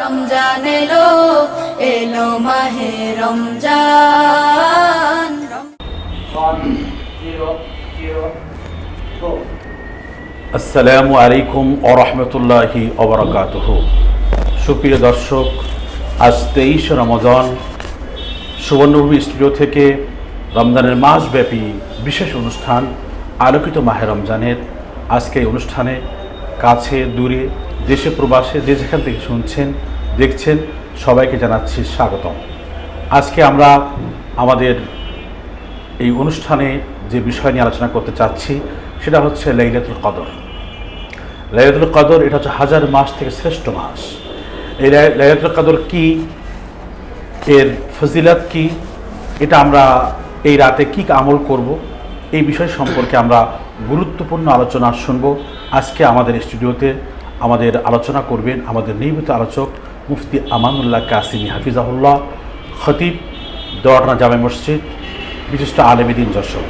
রমজান এলো এলো মাহে রমজান। আসসালামু আলাইকুম ওয়া রাহমাতুল্লাহি ওয়া বারাকাতুহু। সুপ্রিয় দর্শক, আজ 23 রমজান সুবর্ণভূমি স্টুডিও থেকে রমজানের মাসব্যাপী বিশেষ অনুষ্ঠান আলোকিত মাহে রমজানের আজকে এই অনুষ্ঠানে কাছে দূরে দেশে প্রবাসে যে যেখান থেকে শুনছেন দেখছেন সবাইকে জানাচ্ছি স্বাগতম। আজকে আমরা আমাদের এই অনুষ্ঠানে যে বিষয় নিয়ে আলোচনা করতে চাচ্ছি সেটা হচ্ছে লাইলাতুল কদর। লাইলাতুল কদর এটা হচ্ছে হাজার মাস থেকে শ্রেষ্ঠ মাস। এই লাইলাতুল কদর কি, এর ফজিলত কি, এটা আমরা এই রাতে কি আমল করব, এই বিষয় সম্পর্কে আমরা গুরুত্বপূর্ণ আলোচনা শুনব। আজকে আমাদের স্টুডিওতে আমাদের আলোচনা করবেন আমাদের নিয়মিত আলোচক মুফতি আমানুল্লাহ কাসিমি হাফিজাহুল্লাহ, খতিব দেওয়াটানা জামে মসজিদ, বিশিষ্ট আলেম দ্বীন যশোর।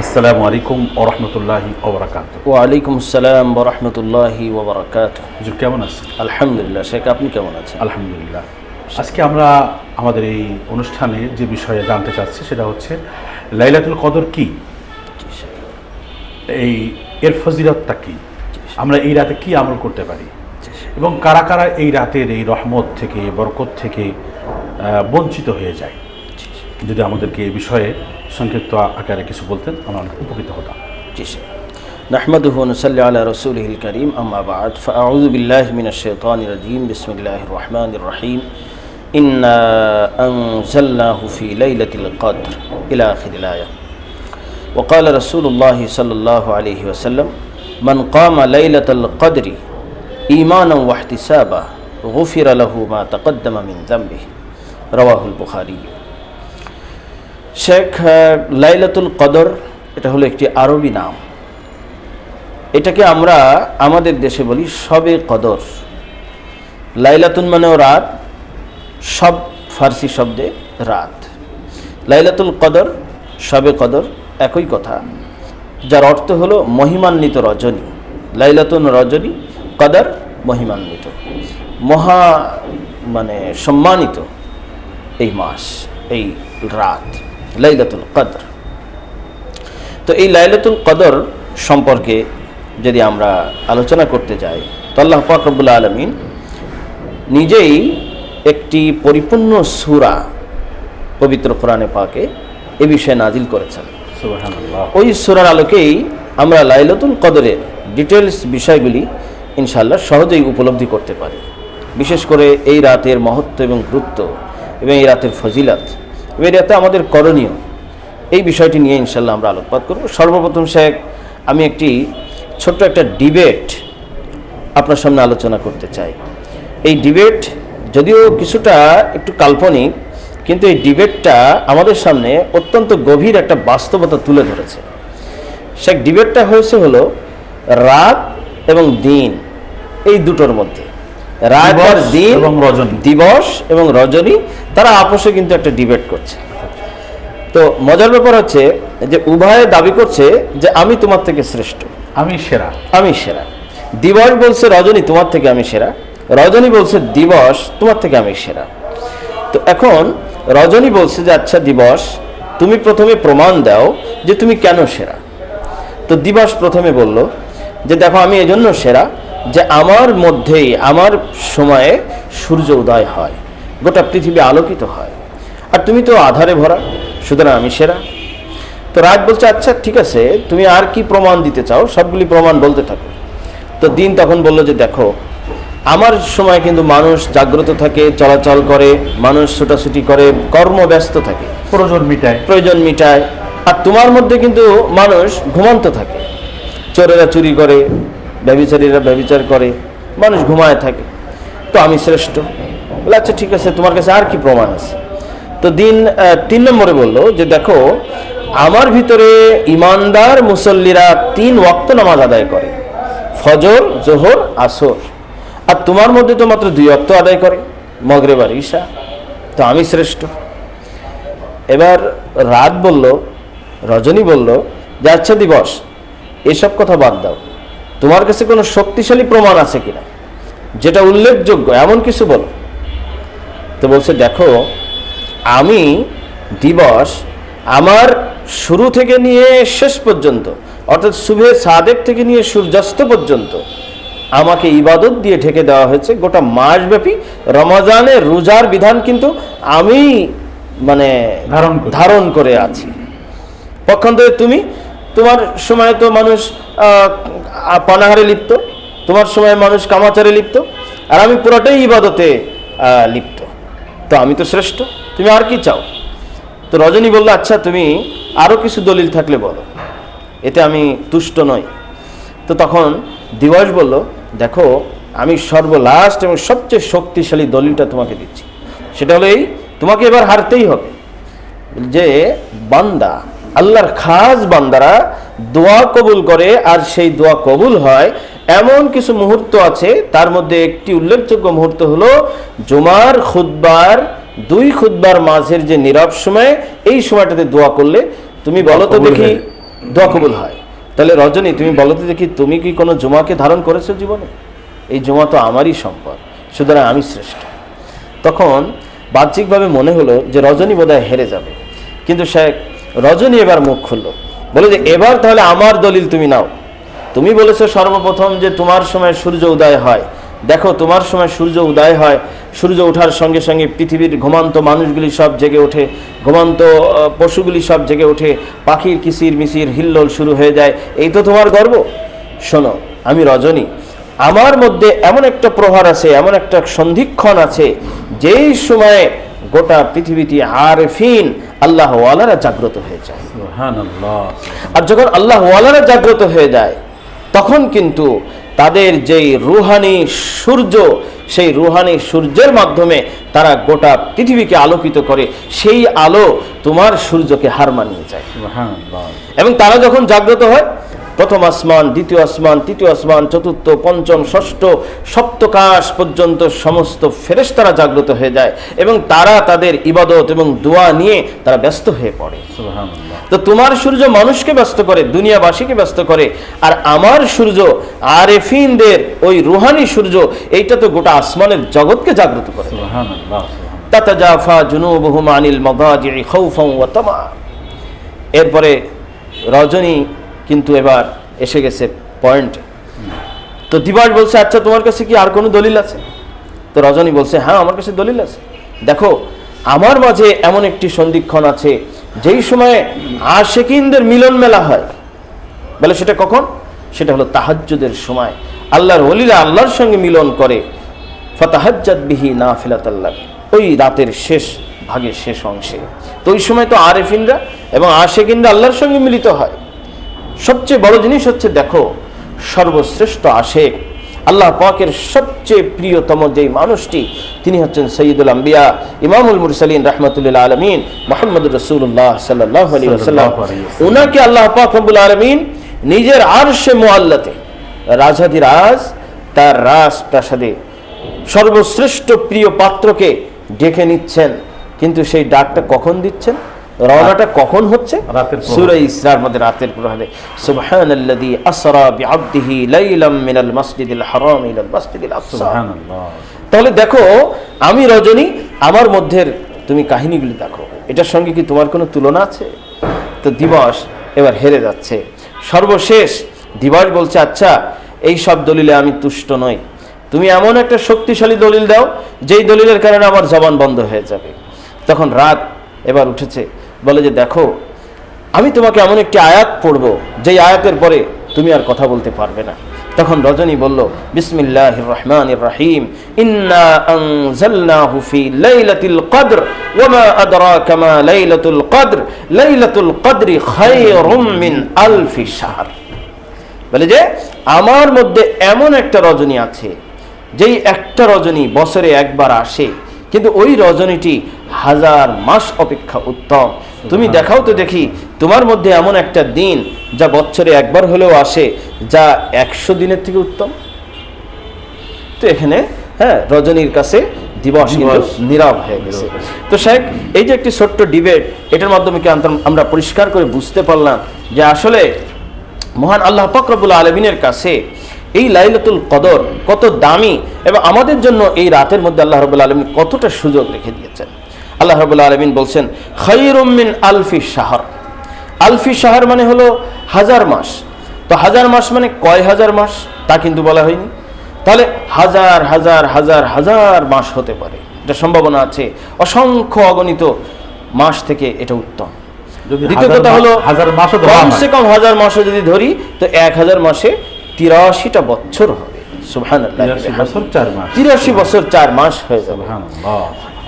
আসসালামু আলাইকুম ওয়া রাহমাতুল্লাহি ওয়া বারাকাতুহু। ওয়া আলাইকুম আসসালাম ওয়া রাহমাতুল্লাহি ওয়া বারাকাতুহু। হুজুর কেমন আছেন? আলহামদুলিল্লাহ। শেখ, আপনি কেমন আছেন? আলহামদুলিল্লাহ। আজকে আমরা আমাদের এই অনুষ্ঠানে যে বিষয়ে জানতে চাচ্ছি সেটা হচ্ছে লাইলাতুল কদর কি, এর ফজিলতটা কি, আমরা এই রাতে কি আমল করতে পারি এবং কারা কারা এই রাতের এই রহমত থেকে বরকত থেকে বঞ্চিত হয়ে যায়। যদি আমাদেরকে এই বিষয়ে সংক্ষিপ্ত আকারে কিছু বলতেন আমরা অনেক উপকৃত হতাম। জি স্যার। নাহমাদুহু ওয়া নুসাল্লি আলা রাসূলিহিল কারীম, আম্মা বা'দ, ফাআউযু বিল্লাহি মিনাশ শাইতানির রাজীম, বিসমিল্লাহির রহমানির রহিম। ইন্না আনজালনাহু ফি লাইলাতিল কদর ইলা আখিরিল আয়াহ। ওয়া ক্বালা রাসূলুল্লাহি সাল্লাল্লাহু আলাইহি ওয়াসাল্লাম, মান কামা লাইলাতাল কদরি ঈমানান ওয়া ইহতিসাবান গুফিরা লাহু মা তাকদ্দামা মিন যামবিহি। রাওয়াহুল বুখারী। শেখ, লাইলাতুল কদর এটা হলো একটি আরবি নাম। এটাকে আমরা আমাদের দেশে বলি শবে কদর। লাইলাতুন মানেও রাত, সব ফার্সি শব্দে রাত। লাইলাতুল কদর, শবে কদর একই কথা, যার অর্থ হলো মহিমান্বিত রজনী। লাইলাতুন রজনী, কদর মহিমান্বিত, মহা সম্মানিত এই মাস, এই রাত লাইলাতুল কদর। তো এই লাইলাতুল কদর সম্পর্কে যদি আমরা আলোচনা করতে যাই তো আল্লাহ পাক রব্বুল আলামিন নিজেই একটি পরিপূর্ণ সূরা পবিত্র কোরআনে পাকে এ বিষয়ে নাজিল করেছেন। সুবহানাল্লাহ। ওই সূরার আলোকেই আমরা লাইলাতুল কদরের ডিটেলস বিষয়গুলি ইনশাআল্লাহ সহজেই উপলব্ধি করতে পারি। বিশেষ করে এই রাতের মহত্ব এবং গুরুত্ব এবং এই রাতের ফজিলত এবং এই রাতে আমাদের করণীয়, এই বিষয়টি নিয়ে ইনশাআল্লাহ আমরা আলোকপাত করব। সর্বপ্রথম শেখ, আমি একটি ছোট্ট একটা ডিবেট আপনার সামনে আলোচনা করতে চাই। এই ডিবেট যদিও কিছুটা একটু কাল্পনিক, কিন্তু এই ডিবেটটা আমাদের সামনে অত্যন্ত গভীর একটা বাস্তবতা তুলে ধরেছে। শেখ, ডিবেটটা হলো রাত এবং দিন, এই দুটোর মধ্যে, রাত আর দিন এবং রজনী, দিবস এবং রজনী, তারা আপোষে কিন্তু একটা ডিবেট করছে। তো মজার ব্যাপার হচ্ছে যে উভয়ে দাবি করছে যে আমি তোমার থেকে শ্রেষ্ঠ, আমি সেরা, আমি সেরা। দিবস বলছে রজনী তোমার থেকে আমি সেরা, রজনী বলছে দিবস তোমার থেকে আমি সেরা। তো এখন রজনী বলছে যে আচ্ছা দিবস, তুমি প্রথমে প্রমাণ দাও যে তুমি কেন সেরা। তো দিবস প্রথমে বলল যে দেখো, আমি এজন্য সেরা যে আমার মধ্যেই আমার সময়ে সূর্য উদয় হয়, গোটা পৃথিবী আলোকিত হয়, আর তুমি তো আধারে ভরা, সুতরাং আমি সেরা। তো রাত বলছে আচ্ছা ঠিক আছে, তুমি আর কি প্রমাণ দিতে চাও, সবগুলি প্রমাণ বলতে থাকো। তো দিন তখন বলল যে দেখো, আমার সময় কিন্তু মানুষ জাগ্রত থাকে, চলাচল করে, মানুষ ছোটাছুটি করে, কর্মব্যস্ত থাকে, প্রয়োজন মিটায়, আর তোমার মধ্যে কিন্তু মানুষ ঘুমান্ত থাকে, চোরেরা চুরি করে, ব্যভিচারীরা ব্যভিচার করে, মানুষ ঘুমায় থাকে। তো আমি শ্রেষ্ঠ। বলে আচ্ছা ঠিক আছে, তোমার কাছে আর কি প্রমাণ আছে? তো দিন 3 নম্বরে বলল যে দেখো, আমার ভিতরে ইমানদার মুসল্লিরা 3 ওয়াক্ত নামাজ আদায় করে, ফজর, জোহর, আসর, আর তোমার মধ্যে তো মাত্র 2 ওয়াক্ত আদায় করে, মাগরিব আর ইশা। তো আমি শ্রেষ্ঠ। এবার রাত বলল, রজনী বলল যে আচ্ছা দিবস, এসব কথা বাদ দাও, তোমার কাছে কোনো শক্তিশালী প্রমাণ আছে কিনা যেটা উল্লেখযোগ্য এমন কিছু বলো। তো বলছে দেখো, আমি দিবস আমার শুরু থেকে নিয়ে শেষ পর্যন্ত, অর্থাৎ সুবহে সাদেক থেকে নিয়ে সূর্যাস্ত পর্যন্ত আমাকে ইবাদত দিয়ে ঢেকে দেওয়া হয়েছে। গোটা মাসব্যাপী রমজানের রোজার বিধান কিন্তু আমি মানে ধারণ করে আছি। পক্ষান্তরে তোমার সময় তো মানুষ পানাহারে লিপ্ত, তোমার সময় মানুষ কামাচারে লিপ্ত, আর আমি পুরোটাই ইবাদতে লিপ্ত। তো আমি তো শ্রেষ্ঠ, তুমি আর কি চাও? তো রজনী বলল, আচ্ছা তুমি আরও কিছু দলিল থাকলে বলো, এতে আমি তুষ্ট নই। তো তখন দিবস বলল, দেখো আমি সর্বলাস্ট এবং সবচেয়ে শক্তিশালী দলিলটা তোমাকে দিচ্ছি। সেটা হলো এই, তোমাকে এবার হারতেই হবে যে বান্দা, আল্লাহর খাস বান্দারা দোয়া কবুল করে, আর সেই দোয়া কবুল হয় এমন কিছু মুহূর্ত আছে। তার মধ্যে একটি উল্লেখযোগ্য মুহূর্ত হলো জুমার খুতবার 2 খুতবার মাঝের যে নীরব সময়, এই সময়টাতে দোয়া করলে তুমি বলো তো দেখি দোয়া কবুল হয়। তাহলে রজনী তুমি বলো তো দেখি, তুমি কি কোনো জুমাকে ধারণ করেছো জীবনে? এই জুমা তো আমারই সম্পদ, সুতরাং আমি শ্রেষ্ঠ। তখন বাহ্যিকভাবে মনে হলো যে রজনী বোধহয় হেরে যাবে, কিন্তু রজনী এবার মুখ খুললো, বলে যে এবার তাহলে আমার দলিল তুমি নাও। তুমি বলেছো সর্বপ্রথম যে তোমার সময় সূর্য উদয় হয়। দেখো তোমার সময় সূর্য উদয় হয়, সূর্য ওঠার সঙ্গে সঙ্গে পৃথিবীর ঘুমান্ত মানুষগুলি সব জেগে ওঠে, ঘুমান্ত পশুগুলি সব জেগে ওঠে, পাখির কিচির মিচির হিল্লোল শুরু হয়ে যায়। এই তো তোমার গর্ব। শোনো, আমি রজনী, আমার মধ্যে এমন একটা প্রহার আছে, এমন একটা সন্ধিক্ষণ আছে, যেই সময়ে গোটা পৃথিবীতে আরেফিন আল্লাহ ওয়ালারা জাগ্রত হয়ে যায়। আর যখন আল্লাহ ওয়ালারা জাগ্রত হয়ে যায়, তখন কিন্তু তাদের যেই রুহানি সূর্য, সেই রুহানি সূর্যের মাধ্যমে তারা গোটা পৃথিবীকে আলোকিত করে। সেই আলো তোমার সূর্যকে হার মানিয়ে যায়। এবং তারা যখন জাগ্রত হয়, প্রথম আসমান, দ্বিতীয় আসমান, তৃতীয় আসমান, চতুর্থ, পঞ্চম, ষষ্ঠ, সপ্তকাশ পর্যন্ত সমস্ত ফেরেশতারা জাগ্রত হয়ে যায়, এবং তারা তাদের ইবাদত এবং দোয়া নিয়ে তারা ব্যস্ত হয়ে পড়ে। তো তোমার সূর্য মানুষকে ব্যস্ত করে, দুনিয়াবাসীকে ব্যস্ত করে, আর আমার সূর্য আরেফিনদের ওই রুহানি সূর্য, এইটা তো গোটা আসমানের জগৎকে জাগ্রত করে। তাতাজাফা জুনুবুহুম আনিল মাদাজি'i খাউফান ওয়া তামা। এরপরে রজনী কিন্তু এবার এসে গেছে পয়েন্টে। তো দিবস বলছে, আচ্ছা তোমার কাছে কি আর কোনো দলিল আছে? তো রজনী বলছে, হ্যাঁ আমার কাছে দলিল আছে। দেখো আমার মাঝে এমন একটি সন্ধিক্ষণ আছে, যেই সময়ে আশিকিনদের মিলন মেলা হয়। বলে সেটা কখন? সেটা হলো তাহাজ্জুদের সময়। আল্লাহর ওলিরা আল্লাহর সঙ্গে মিলন করে, ফাতাহাজ্জাত বিহি নাফিলাতাল লাক, ওই রাতের শেষ ভাগের শেষ অংশে। তো ওই সময় তো আরেফিনরা এবং আশিকিনরা আল্লাহর সঙ্গে মিলিত হয়। সবচেয়ে বড় জিনিস হচ্ছে, দেখো সর্বশ্রেষ্ঠ আশেক, আল্লাহ পাকের সবচেয়ে প্রিয়তম যেই মানুষটি, তিনি হচ্ছেন সৈয়দুল আম্বিয়া ইমামুল মুরসালিন রাহমাতুল্লিল আলামিন মুহাম্মদুর রাসূলুল্লাহ সাল্লাল্লাহু আলাইহি ওয়াসাল্লাম। ওনাকে আল্লাহ পাক রব্বুল আলামিন নিজের আরশে মুআল্লাতে, রাজাধিরাজ তার রাজপ্রাসাদে সর্বশ্রেষ্ঠ প্রিয় পাত্রকে ডেকে নিচ্ছেন। কিন্তু সেই ডাকটা কখন দিচ্ছেন, রওনাটা কখন হচ্ছে? সূরা ইসরার মধ্যে রাতের প্রহরে, সুবহানাল্লাযী আসরা বিআবদিহি লাইলাম মিনাল মাসজিদিল হারাম ইলাল মাসজিদিল আকসা। সুবহানাল্লাহ। তাহলে দেখো আমি রজনী, আমার মধ্যে তুমি কাহিনীগুলি দেখো, এটার সঙ্গে কি তোমার কোনো তুলনা আছে? তো দিবস এবার হেরে যাচ্ছে। সর্বশেষ দিবস বলছে, আচ্ছা এই সব দলিলে আমি তুষ্ট নই, তুমি এমন একটা শক্তিশালী দলিল দাও, যেই দলিলের কারণে আমার জবান বন্ধ হয়ে যাবে। তখন রাত এবার উঠেছে, বলে যে দেখো আমি তোমাকে এমন একটি আয়াত পড়ব, যেই আয়াতের পরে তুমি আর কথা বলতে পারবে না। তখন রজনী বলল, বিসমিল্লাহির রহমানির রহিম, ইন্না আনজালনাহু ফি লাইলাতিল কদর ওয়া মা আদরাকা মা লাইলাতুল কদর, লাইলাতুল কদরি খায়রুম মিন আলফি শাহর। বলে যে আমার মধ্যে এমন একটা রজনী আছে, যেই একটা রজনী বছরে একবার আসে, কিন্তু ওই রজনীটি 1000 মাস অপেক্ষা উত্তম। তুমি দেখাও তো দেখি তোমার মধ্যে এমন একটা দিন যা বছরে একবার হলেও আসে, যা 100 দিনের থেকে উত্তম। তো এখানে রজনীর কাছে দিবস নীরব হয়ে গেছে। তো শেখ, এই যে একটি ছোট্ট ডিবেট, এটার মাধ্যমে কি আমরা পরিষ্কার করে বুঝতে পারলাম যে আসলে মহান আল্লাহ পাক রব্বুল আলামিনের কাছে এই লাইলাতুল কদর কত দামি এবং আমাদের জন্য এই রাতের মধ্যে আল্লাহ রাব্বুল আলামিন কতটা সুযোগ রেখে দিয়েছেন। আল্লাহ রাব্বুল আলামিন বলছেন খায়রুম মিন আলফি শাহর। আলফি শাহর মানে হলো 1000 মাস। তো 1000 মাস মানে কয় হাজার মাস তা কিন্তু বলা হয়নি। তাহলে হাজার হাজার হাজার হাজার মাস হতে পারে, এটা সম্ভাবনা আছে। অসংখ্য অগণিত মাস থেকে এটা উত্তম। দ্বিতীয় কথা হলো কমসে কম 1000 মাসও যদি ধরি তো 1000 মাসে 83টা বছর হবে। সুবহানাল্লাহ, 83 বছর 4 মাস হয়ে যাবে।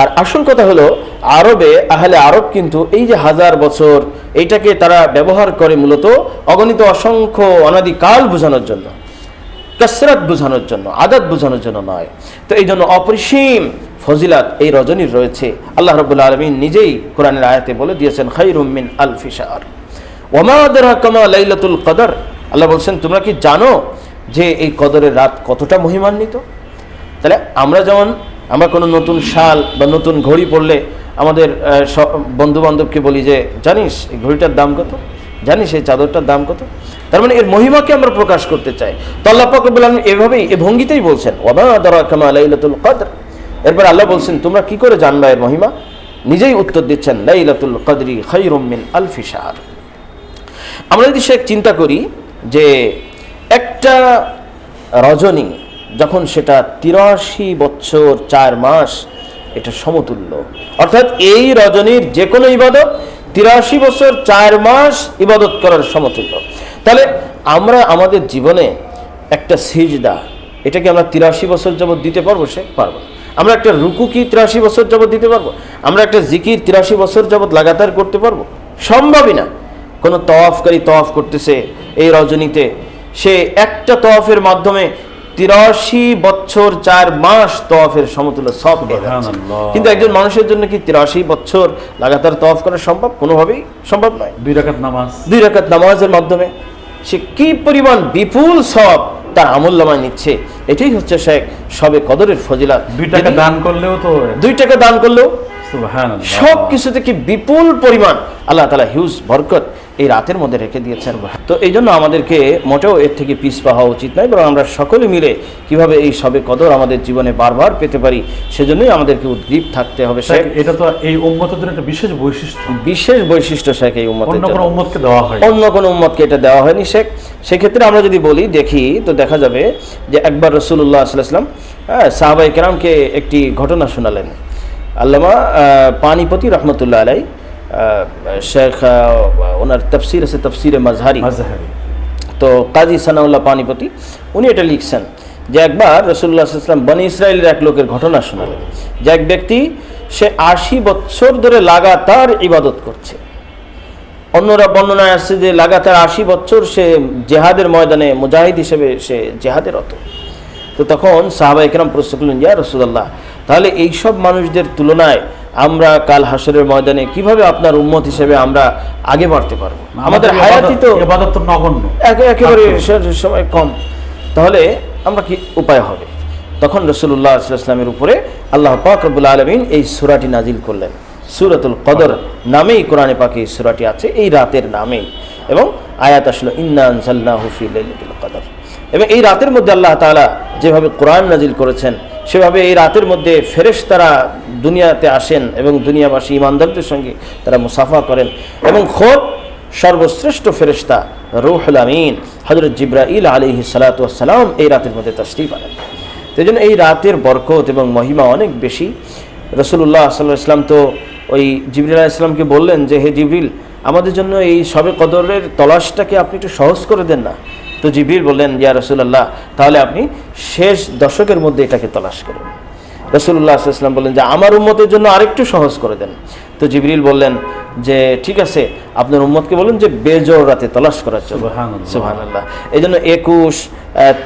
আর আসল কথা হলো আরবে আহলে আরব কিন্তু এই যে 1000 বছর এইটাকে তারা ব্যবহার করে মূলত অগণিত অসংখ্য অনাদিকাল বোঝানোর জন্য, কাসরাত বোঝানোর জন্য, আদাত বোঝানোর জন্য নয়। তো এই জন্য অপরিসীম ফজিলাত এই রজনীর রয়েছে। আল্লাহ রাব্বুল আলামিন নিজেই কোরআনের আয়াতে বলে দিয়েছেন খায়রুম মিন আলফি শাহর ওয়া মা আদরাকা মা লাইলাতুল কদর। আল্লাহ বলছেন তোমরা কি জানো যে এই কদরের রাত কতটা মহিমান্বিত? তাহলে আমরা কোনো নতুন শাল বা নতুন ঘড়ি পরলে আমাদের বন্ধু বান্ধবকে বলি যে জানিস এই ঘড়িটার দাম কত, জানিস এই চাদরটার দাম কত। তার মানে এর মহিমাকে আমরা প্রকাশ করতে চাই। তো আল্লাহ পাক রব্বুল আলামিন এভাবেই এই ভঙ্গিতেই বলছেন ওয়া মা আদরাকা মা লাইলাতুল কদর। এরপর আল্লাহ বলছেন তোমরা কি করে জানবা এর মহিমা? নিজেই উত্তর দিচ্ছেন লাইলাতুল কদরি খায়রুম মিন আলফি শাহর। আমরা যদি সে চিন্তা করি যে একটা রজনী যখন সেটা 83 বছর 4 মাস এটা সমতুল্য, অর্থাৎ এই রজনীর যে কোনো ইবাদত 83 বছর 4 মাস ইবাদত করার সমতুল্য। তাহলে আমরা আমাদের জীবনে একটা সিজদা এটাকে আমরা 83 বছর যাবত দিতে পারবো? সে পারবো। আমরা একটা রুকু কি 83 বছর যাবত দিতে পারবো? আমরা একটা জিকির 83 বছর যাবত লাগাতার করতে পারবো? সম্ভবই না। কোনো তওয়াফকারী তওয়াফ করতেছে এই রজনীতে, সে একটা তওয়াফের মাধ্যমে 83 বছর 4 মাস তওয়াফের সমতুল্য সব পেয়ে যাচ্ছে। কিন্তু একজন মানুষের জন্য কি 83 বছর লাগাতার তওয়াফ করা সম্ভব? কোনোভাবেই সম্ভব নয়। 2 রাকাত নামাজের মাধ্যমে সে কি পরিমাণ বিপুল সওয়াব তার আমলনামায় নিচ্ছে। এটাই হচ্ছে সবে কদরের ফজিলাত। 2 টাকা দান করলেও তো 2 টাকা দান করলেও সুবহানাল্লাহ সব কিছু থেকে বিপুল পরিমাণ আল্লাহ তাআলা হিউজ বরকত এই রাতের মধ্যে রেখে দিয়েছেন। তো এই জন্য আমাদেরকে মোটেও এর থেকে পিছপা হওয়া উচিত নয়, বরং আমরা সকলে মিলে কিভাবে এই সবে কদর আমাদের জীবনে বারবার পেতে পারি সেজন্যই আমাদেরকে উদ্গ্রীব থাকতে হবে। এটা তো এই উম্মতের জন্য একটা বিশেষ বৈশিষ্ট্য শেখ। এই উম্মতের অন্য কোনো উম্মতকে দেওয়া হয়, অন্য কোনো উম্মতকে এটা দেওয়া হয়নি শেখ। সেক্ষেত্রে আমরা যদি দেখি তো দেখা যাবে যে একবার রাসূলুল্লাহ সাল্লাল্লাহু আলাইহি ওয়াসাল্লাম সাহাবায়ে কেরামকে একটি ঘটনা শোনালেন। আল্লামা পানিপতি রহমতুল্লাহ আলাই শেখ ওনার তফসির আছে তফসিরে মাজহারি, তো কাজী সানাউল্লাহ পানিপতি উনি এটা লিখছেন যে একবার রাসূলুল্লাহ সাল্লাল্লাহু আলাইহি ওয়াসাল্লাম বনি ইসরাইলের এক লোকের ঘটনা শোনালেন যে এক ব্যক্তি সে 80 বছর ধরে লাগাতার ইবাদত করছে। অন্যরা বর্ণনায় আসছে যে লাগাতার 80 বছর সে জেহাদের ময়দানে মুজাহিদ হিসেবে সে জেহাদে রত। তো তখন সাহাবায়ে কেরাম প্রশ্ন করলেন ইয়া রাসূলুল্লাহ, তাহলে এইসব মানুষদের তুলনায় আমরা কাল হাসরের ময়দানে কিভাবে আপনার উম্মত হিসেবে আমরা আগে বাড়তে পারবো? আমাদের হায়াতি তো ইবাদত তো নগণ্য, একেবারে সময় কম, তাহলে আমরা কি উপায় হবে? তখন রাসূলুল্লাহ সাল্লাল্লাহু আলাইহি ওয়াসাল্লামের উপরে আল্লাহ পাক রব্বুল আলামিন এই সূরাটি নাজিল করলেন। সূরাতুল কদর নামেই কোরআনে পাকে এই সূরাটি আছে, এই রাতের নামেই, এবং আয়াত আসলো ইন্না আনজালনাহু ফি লাইলাতুল কদর। এবং এই রাতের মধ্যে আল্লাহ তাআলা যেভাবে কোরআন নাজিল করেছেন সেভাবে এই রাতের মধ্যে ফেরেশতারা দুনিয়াতে আসেন এবং দুনিয়াবাসী ঈমানদারদের সঙ্গে তারা মুসাফা করেন, এবং খোদ সর্বশ্রেষ্ঠ ফেরেশতা রূহুল আমিন হযরত জিবরাইল আলাইহিস সালাতু ওয়াস সালাম এই রাতের মধ্যে তাশরীফ আনেন। সেজন্য এই রাতের বরকত এবং মহিমা অনেক বেশি। রাসূলুল্লাহ সাল্লাল্লাহু আলাইহি ওয়াসাল্লাম তো ওই জিবরিল আলাইহিস সালামকে বললেন যে হে জিবরিল, আমাদের জন্য এই শবে কদরের তলাশটাকে আপনি একটু সহজ করে দেন না। তো জিবরিল বললেন ইয়া রাসূলুল্লাহ, তাহলে আপনি শেষ দশকের মধ্যে এটাকে তলাশ করুন। রাসূলুল্লাহ সাল্লাল্লাহু আলাইহি ওয়াসাল্লাম বললেন যে আমার উম্মতের জন্য আরেকটু সহজ করে দেন। তো জিবরিল বললেন যে ঠিক আছে, আপনার উম্মতকে বলুন যে বেজোড় রাতে তলাশ করার জন্য। সুবহানাল্লাহ। এই জন্য 21,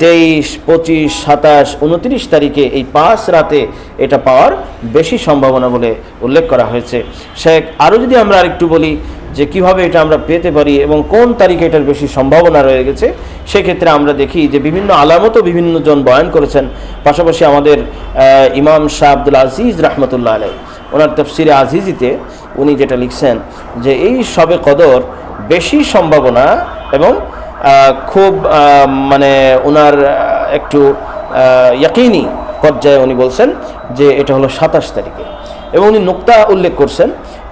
23, 25, 27, 29 তারিখে এই 5 রাতে এটা পাওয়ার বেশি সম্ভাবনা বলে উল্লেখ করা হয়েছে। শেখ আরও যদি আমরা আরেকটু বলি যে কিভাবে এটা আমরা পেতে পারি এবং কোন তারিখে এটার বেশি সম্ভাবনা রয়ে গেছে, সেক্ষেত্রে আমরা দেখি যে বিভিন্ন আলামতও বিভিন্ন জন বয়ান করেছেন। পাশাপাশি আমাদের ইমাম শাহ আব্দুল আজিজ রহমতুল্লাহ আলাই ওনার তফসিরে আজিজিতে উনি যেটা লিখছেন যে এই শবে কদর বেশি সম্ভাবনা এবং খুব মানে ওনার একটু ইয়াকিনি পর্যায়ে উনি বলছেন যে এটা হলো 27 তারিখে। এবং উনি নুকতা উল্লেখ করছেন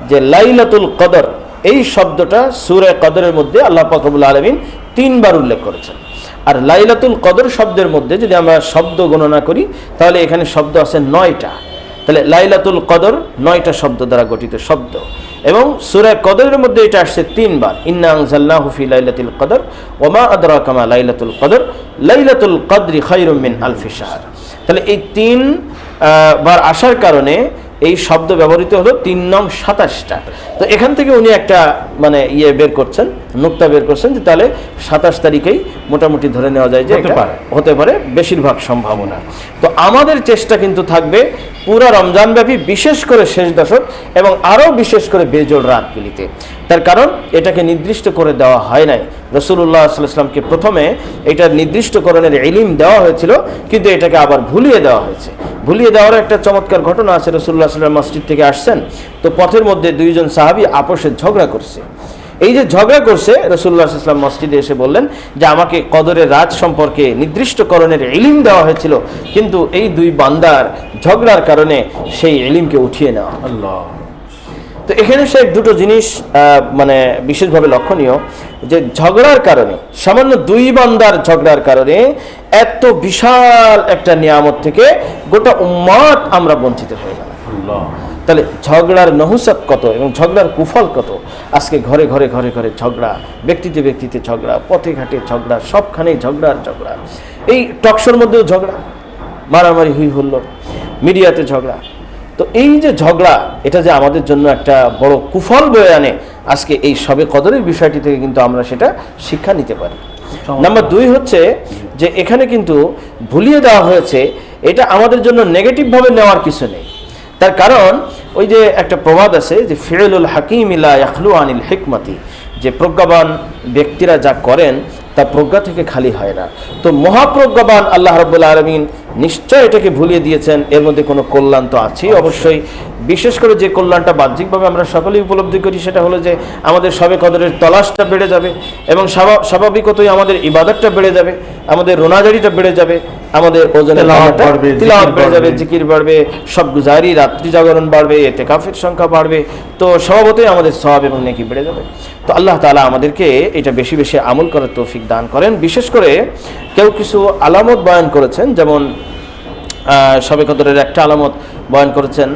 যে লাইলাতুল কদর এই শব্দটা সূরা কদরের মধ্যে আল্লাহ পাক রব্বুল আলামিন 3 বার উল্লেখ করেছেন। আর লাইলাতুল কদর শব্দের মধ্যে যদি আমরা শব্দ গণনা করি তাহলে এখানে শব্দ আছে 9টা। তাহলে লাইলাতুল কদর 9টা শব্দ দ্বারা গঠিত শব্দ। এবং সূরা কদরের মধ্যে এটা আসছে 3 বার, ইন্না আনজালনাহু ফি লাইলাতিল কদর ওয়া মা আদরাকা মা লাইলাতুল কদর লাইলাতুল কদরি খায়রুম মিন আলফি শাহর। তাহলে এই 3 বার আসার কারণে এই শব্দ ব্যবহৃত হলো 3 নং 27টা। তো এখান থেকে উনি একটা মানে বের করছেন, নুকতা বের করছেন যে তাহলে 27 তারিখেই মোটামুটি ধরে নেওয়া যায় যে এটা হতে পারে বেশিরভাগ সম্ভাবনা। তো আমাদের চেষ্টা কিন্তু থাকবে পুরা রমজান ব্যাপী, বিশেষ করে শেষ দশক এবং আরও বিশেষ করে বেজোড় রাতগুলিতে। তার কারণ এটাকে নির্দিষ্ট করে দেওয়া হয় নাই। রাসূলুল্লাহ সাল্লাল্লাহু আলাইহি ওয়াসাল্লামকে প্রথমে এটা নির্দিষ্টকরণের ইলম দেওয়া হয়েছিল, কিন্তু এটাকে আবার ভুলিয়ে দেওয়া হয়েছে। ভুলিয়ে দেওয়ার একটা চমৎকার ঘটনা আছে। রাসূলুল্লাহ সাল্লাল্লাহু আলাইহি ওয়াসাল্লাম মসজিদ থেকে আসছেন, তো পথের মধ্যে 2 জন সাহাবী আপসে ঝগড়া করছে। এই যে ঝগড়া করছে, রাসূলুল্লাহ সাল্লাল্লাহু আলাইহি ওয়াসাল্লাম মসজিদে এসে বললেন যে আমাকে কদরের রাত সম্পর্কে নির্দিষ্টকরণের ইলম দেওয়া হয়েছিল, কিন্তু এই 2 বান্দার ঝগড়ার কারণে সেই ইলমকে উঠিয়ে নেওয়া। আল্লাহ। তো এখানে সে দুটো জিনিস মানে বিশেষভাবে লক্ষণীয়, যে ঝগড়ার কারণে, সামান্য 2 বান্দার ঝগড়ার কারণে এত বিশাল একটা নিয়ামত থেকে গোটা উম্মত আমরা বঞ্চিত হয়ে গেলাম। আল্লাহ। তাহলে ঝগড়ার নহুসত কত এবং ঝগড়ার কুফল কত। আজকে ঘরে ঘরে ঘরে ঘরে ঝগড়া, ব্যক্তিতে ব্যক্তিতে ঝগড়া, পথে ঘাটে ঝগড়া, সবখানেই ঝগড়ার ঝগড়া। এই টকশোর মধ্যেও ঝগড়া, মারামারি হুই হুল্লোড়, মিডিয়াতে ঝগড়া। তো এই যে ঝগড়া, এটা যে আমাদের জন্য একটা বড় কুফল বয়ে আনে, আজকে এই সবে কদরের বিষয়টি থেকে কিন্তু আমরা সেটা শিক্ষা নিতে পারি। নাম্বার 2 হচ্ছে যে এখানে কিন্তু ভুলিয়ে দেওয়া হয়েছে, এটা আমাদের জন্য নেগেটিভভাবে নেওয়ার কিছু নেই। তার কারণ ওই যে একটা প্রবাদ আছে যে ফিউলুল হাকিম লা ইয়াখলু আনিল হিকমতি, যে প্রজ্ঞাবান ব্যক্তিরা যা করেন তা প্রজ্ঞা থেকে খালি হয় না। তো মহাপ্রজ্ঞাবান আল্লাহ রাব্বুল আলামিন নিশ্চয় এটাকে ভুলিয়ে দিয়েছেন। এর মধ্যে কোনো কল্যাণ তো আছেই অবশ্যই। বিশেষ করে যে কল্যাণটা বাহ্যিকভাবে আমরা সকলেই উপলব্ধি করি, সেটা হলো যে আমাদের শবে কদরের তলাশটা বেড়ে যাবে এবং স্বাভাবিকতই আমাদের ইবাদতটা বেড়ে যাবে, আমাদের রোনাজারিটা বেড়ে যাবে, আমাদের ওজনের তিলাওয়াত বেড়ে যাবে, জিকির বাড়বে, সব গুজারি, রাত্রি জাগরণ বাড়বে, ইতিকাফের সংখ্যা বাড়বে। তো স্বভাবতই আমাদের সওয়াব এবং নেকি বেড়ে যাবে। তো আল্লাহ তাআলা আমাদেরকে এটা বেশি বেশি আমল করার তৌফিক দান করেন। বিশেষ করে কেউ কিছু আলামত বয়ান করেছেন, যেমন শবে কদরের একটা আলামত বয়ান করেছেন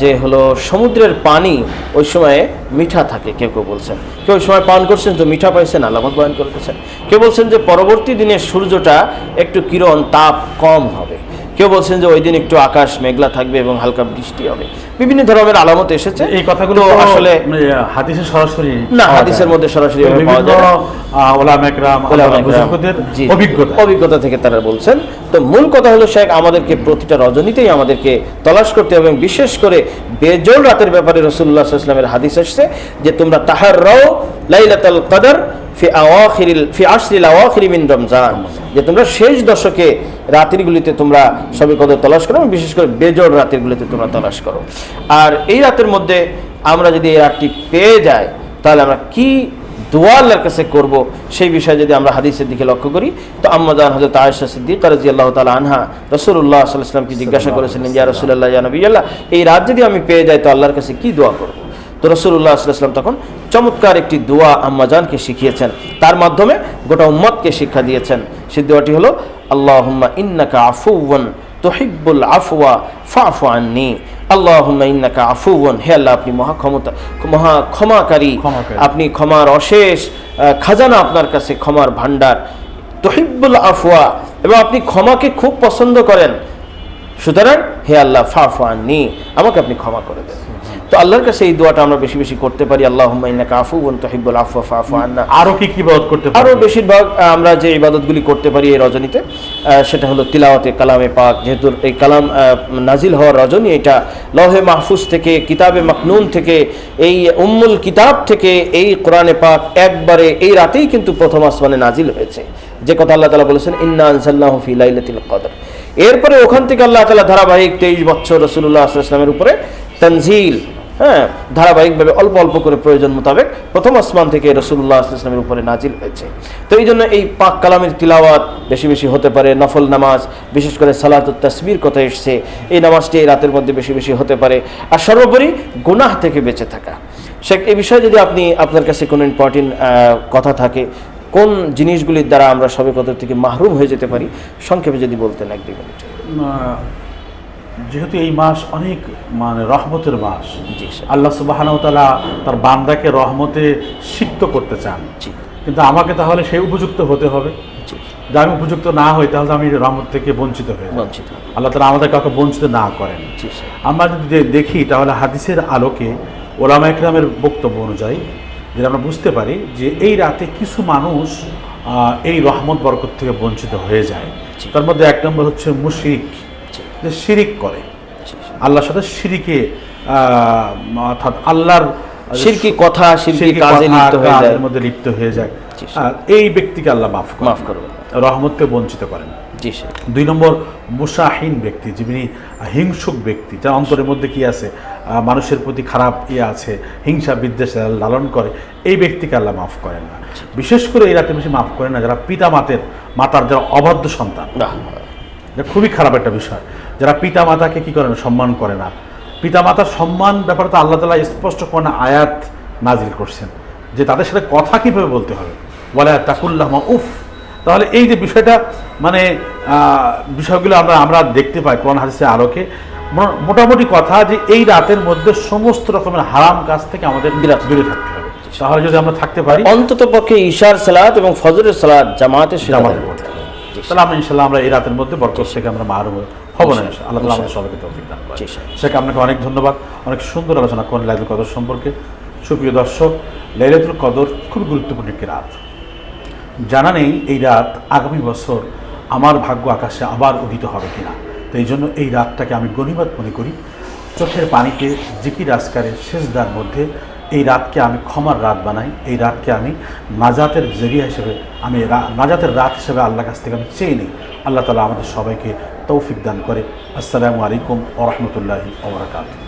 যে হলো সমুদ্রের পানি ওই সময়ে মিঠা থাকে। কেউ কেউ বলছেন, কেউ ওই সময় পান করছেন তো মিঠা পাইছেন, আলামত বয়ান করতেছেন। কেউ বলছেন যে পরবর্তী দিনে সূর্যটা একটু কিরণ তাপ কম হবে। কেউ বলছেন যে ওই দিন একটু আকাশ মেঘলা থাকবে এবং হালকা বৃষ্টি হবে। বিভিন্ন ধরনের আলামত এসেছে। এই কথাগুলো আসলে হাদিসে সরাসরি না, হাদিসের মধ্যে সরাসরি পাওয়া যায় না, উলামা ইকরাম বুজুর্গদের অভিজ্ঞতা থেকে তারা বলছেন। তো মূল কথা হলো শেখ, আমাদেরকে প্রতিটা রজনীতেই আমাদেরকে তলাশ করতে হবে। এবং বিশেষ করে বেজোড় রাতের ব্যাপারে রাসূলুল্লাহ সাল্লাল্লাহু আলাইহি ওয়াসাল্লামের হাদিস আসছে যে তোমরা তাহাররাও লাইলাতুল কদর ফি আশরিল আওয়াখির মিন রমজান, যে তোমরা শেষ দশকে রাত্রিগুলিতে তোমরা শবে কদর তলাশ করো, বিশেষ করে বেজোড় রাত্রিগুলিতে তোমরা তলাশ করো। আর এই রাতের মধ্যে আমরা যদি এই রাতটি পেয়ে যাই, তাহলে আমরা কি দোয়া আল্লাহর কাছে করব, সেই বিষয়ে যদি আমরা হাদিসের দিকে লক্ষ্য করি, তো আম্মা জান হযরত আয়েশা সিদ্দিকা রাদিয়াল্লাহু তাআলা আনহা রাসূলুল্লাহ সাল্লাল্লাহু আলাইহি ওয়াসাল্লামকে জিজ্ঞাসা করেছিলেন, ইয়া রাসূলুল্লাহ, ইয়া নবিয়াল্লাহ, এই রাত যদি আমি পেয়ে যাই তো আল্লাহর কাছে কি দোয়া করব? তো রাসূলুল্লাহ সাল্লাল্লাহু আলাইহি ওয়াসাল্লাম তখন চমৎকার একটি দোয়া আম্মাজানকে শিখিয়েছেন, তার মাধ্যমে গোটা উম্মতকে শিক্ষা দিয়েছেন। সেই দোয়াটি হলো আল্লাহুম্মা ইন্নাকা আফুওয়ান তুহিব্বুল আফওয়া ফাফু আন্নি। আল্লাহুম্মা ইন্নাকা আফুওয়ান, হে আল্লাহ আপনি মহা ক্ষমাকারী, আপনি ক্ষমার অশেষ খাজানা, আপনার কাছে ক্ষমার ভান্ডার। তুহিব্বুল আফওয়া, এবং আপনি ক্ষমাকে খুব পছন্দ করেন। সুতরাং হে আল্লাহ ফাফু আন্নি, আমাকে আপনি ক্ষমা করে দেন। তো আল্লাহর কাছে এই দোয়াটা আমরা বেশি বেশি করতে পারি, আল্লাহুম্মা ইন্নাকা আফুওয়ান তুহিব্বুল আফওয়া ফাফু আন্না। আরো কি কি ইবাদত করতে পারি? আরো বেশিরভাগ আমরা যে ইবাদতগুলি করতে পারি এই রজনীতে, সেটা হলো তিলাওয়াতে কালামে পাক। যেহেতু এই কালাম নাজিল হওয়ার রজনী, এটা লৌহে মাহফুজ থেকে, কিতাবে মাকনুন থেকে, এই উম্মুল কিতাব থেকে এই কোরআনে পাক একবারে এই রাতেই কিন্তু প্রথম আসমানে নাজিল হয়েছে, যে কথা আল্লাহ তাআলা বলেছেন ইন্না আনজালনাহু ফি লাইলাতিল কদর। এরপরে ওখান থেকে আল্লাহ তাআলা ধারাবাহিক 23 বছর রাসূলুল্লাহ সাল্লাল্লাহু আলাইহি ওয়াসাল্লামের উপরে তানজিল হ্যাঁ, ধারাবাহিকভাবে অল্প অল্প করে প্রয়োজন মোতাবেক প্রথম আসমান থেকে রাসূলুল্লাহ সাল্লাল্লাহু আলাইহি ওয়াসাল্লামের উপরে নাজিল হয়েছে। তো এই জন্য এই পাক কালামের তিলাওয়াত বেশি বেশি হতে পারে, নফল নামাজ বিশেষ করে সালাতুত তাসবির কথা এসছে, এই নামাজটি এই রাতের মধ্যে বেশি বেশি হতে পারে। আর সর্বোপরি গুনাহ থেকে বেঁচে থাকা। শেখ, এই বিষয়ে যদি আপনি আপনার কাছে কোনো ইম্পর্টেন্ট কথা থাকে, কোন জিনিসগুলির দ্বারা আমরা শবে কদর থেকে মাহরুম হয়ে যেতে পারি, সংক্ষেপে যদি বলতেন 1-2 মিনিটে। যেহেতু এই মাস অনেক মানে রহমতের মাস, জি স্যার। আল্লাহ সুবহানাহু ওয়া তাআলা তার বান্দাকে রহমতে সিক্ত করতে চান, জি কিন্তু আমাকে তাহলে সেই উপযুক্ত হতে হবে। জি, যদি আমি উপযুক্ত না হই তাহলে আমি রহমত থেকে বঞ্চিত হয়ে যাব। বঞ্চিত। আল্লাহ তাআলা আমাদের কাউকে বঞ্চিত না করেন। জি স্যার। আমরা যদি দেখি তাহলে হাদিসের আলোকে ওলামা ইকরামের বক্তব্য অনুযায়ী যেটা আমরা বুঝতে পারি যে এই রাতে কিছু মানুষ এই রহমত বরকত থেকে বঞ্চিত হয়ে যায়। তার মধ্যে 1 নম্বর হচ্ছে মুশরিক, যে শিরিক করে, আল্লাহর সাথে শিরিকে অর্থাৎ আল্লাহর শিরকি কথা, শিরকি কাজে লিপ্ত হয়ে যায়, এর মধ্যে লিপ্ত হয়ে যায়। এই ব্যক্তিকে আল্লাহ মাফ করবেন, রহমতকে বঞ্চিত করেন। জি স্যার। 2 নম্বর মুসাহিন ব্যক্তি, যিনি হিংসুক ব্যক্তি, যার অন্তরের মধ্যে কি আছে, মানুষের প্রতি খারাপ আছে, হিংসা বিদ্বেষ লালন করে, এই ব্যক্তিকে আল্লাহ মাফ করেন না। বিশেষ করে এই রাতে বেশি মাফ করেন না যারা মাতার যারা অবাধ্য সন্তান। এটা খুবই খারাপ একটা বিষয়, যারা পিতা মাতাকে কি করে না, সম্মান করে না। পিতা মাতার সম্মান ব্যাপারে তো আল্লাহ তাআলা স্পষ্ট করে আয়াত নাজিল করছেন যে তাদের সাথে কথা কিভাবে বলতে হবে, ওয়ালা তাকুল্লাহুমা উফ। তাহলে এই যে বিষয়টা মানে বিষয়গুলো আমরা দেখতে পাই কোরআন হাদিসের আলোকে। মোটামুটি কথা যে এই রাতের মধ্যে সমস্ত রকমের হারাম কাজ থেকে আমাদের দূরে থাকতে হবে। তাহলে যদি আমরা থাকতে পারি, অন্তত পক্ষে ঈশার সালাত এবং ফজরের সালাত জামাতের সাথে পড়তে হবে, তাহলে আমরা ইনশাআল্লাহ আমরা এই রাতের মধ্যে বরকত থেকে আমরা মাহরুম হব না। আল্লাহ তাআলা আমাদের সবাইকে তৌফিক দান করেন। শেখ, আপনাকে অনেক ধন্যবাদ, অনেক সুন্দর আলোচনা করেন লাইলাতুল কদর সম্পর্কে। সুপ্রিয় দর্শক, লাইলাতুল কদর খুবই গুরুত্বপূর্ণ একটি রাত। জানা নেই এই রাত আগামী বছর আমার ভাগ্য আকাশে আবার উদিত হবে কিনা। তো এই জন্য এই রাতটাকে আমি গনিমত মনে করি। চোখের পানিতে জিকির আজকারের সেজদার মধ্যে এই রাতকে আমি ক্ষমার রাত বানাই। এই রাতকে আমি নাজাতের জরিয়া হিসেবে, আমি নাজাতের রাত হিসেবে আল্লাহর কাছ থেকে আমি চেয়ে নিই। আল্লাহ তাআলা আমাদের সবাইকে তৌফিক দান করে। আসসালামু আলাইকুম ওয়া রাহমাতুল্লাহি ওয়া বারাকাতুহু।